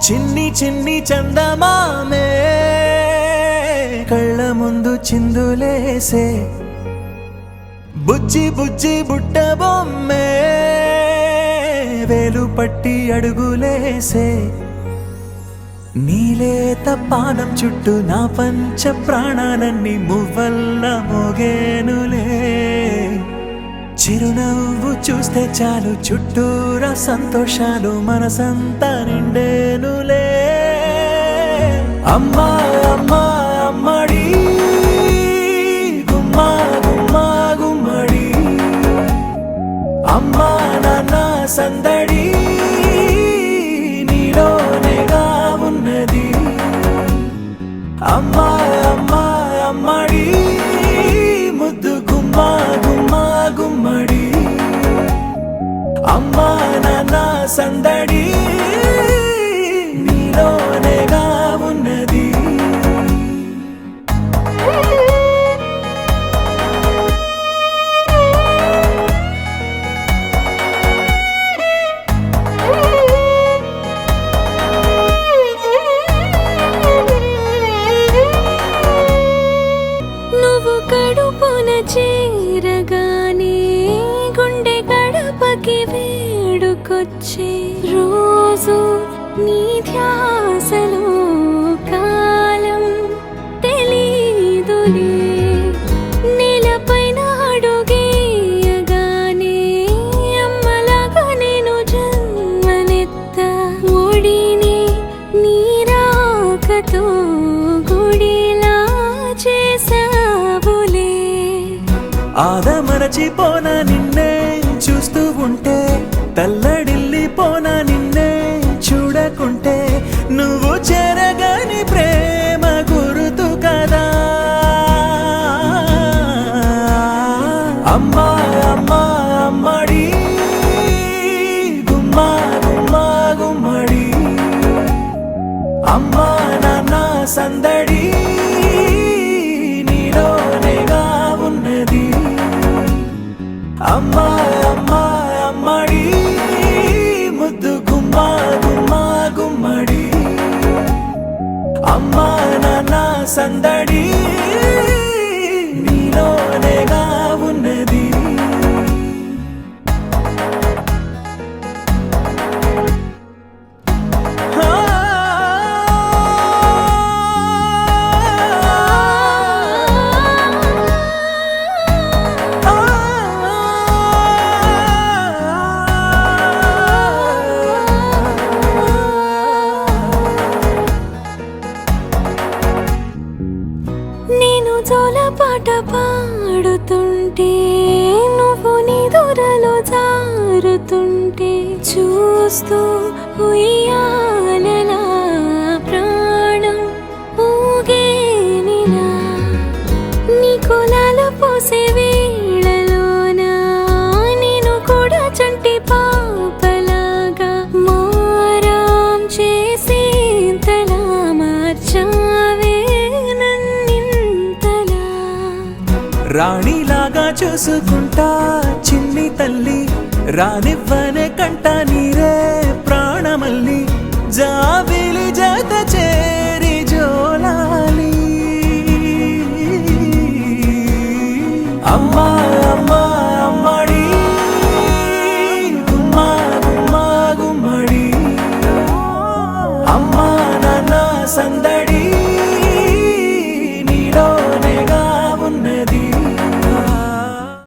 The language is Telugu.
చిన్ని చిన్ని చందమామే కళ్ళ ముందు చిందులేసే బుజ్జి బుజ్జి బుట్ట బొమ్మే వేలు పట్టి అడుగులేసే నీలేత పానం చుట్టూ నా పంచ ప్రాణాలన్నీ మువ్వల్ల మోగేనులే చిరునవ్వు చూస్తే చాలు చుట్టూరా సంతోషాలు మనసంతా నిండేనులే అమ్మా అమ్మా అమ్మడి గుమ్మా గుమ్మా గుమ్మడి అమ్మా నాన్న సందడి నీలోనేగా ఉన్నది అమ్మా అమ్మా అమ్మడి ముద్దు గుమ్మా గుమ్మా గుమ్మడి అమ్మా నాన్న సందడి నీలోనేగా ఉన్నది కడుపున చేరగానే గుండె గడపకి వేడుకొచ్చే రోజు నీ ధ్యాసలో కాలం తెలీదులే నేలపైన అడుగేయగానే అమ్మలాగా నేను జన్మనెత్త ఒడిని నీ రాకతో గుడిలా చేసా ఆదమరచిపోనా నిన్నే చూస్తూ ఉంటే తల్లడిల్లిపోనా నిన్నే చూడకుంటే నువ్వు చెరగని ప్రేమ గురుతు కదా అమ్మా అమ్మా అమ్మడి గుమ్మా గుమ్మా గుమ్మడి అమ్మా నాన్న సందడి నీలోనేగా ఉన్నది అమ్మా అమ్మా అమ్మడి ముద్దు గుమ్మా గుమ్మా గుమ్మడి అమ్మా నాన్న సందడి నీలోనేగా ఉన్నది పాట పాడుతుంటే నువ్వు నిదురలో జారుతుంటే చూస్తూ ఉయ్యాలలా ప్రాణం ఊగేనిలా నీ కులాలు పోసే వేళలోనా నేను కూడా చంటి పాపలాగా మారాం చేసి తలా మార్చావే రాణిలాగా చూసుకుంటా చిన్ని తల్లి రానివ్వనే కంట నీరే ప్రాణమల్లి జాబిలి జత చేరి జోలాలి అమ్మా అమ్మా అమ్మడి గుమ్మా గుమ్మా గుమ్మడి అమ్మా నాన్న సందడి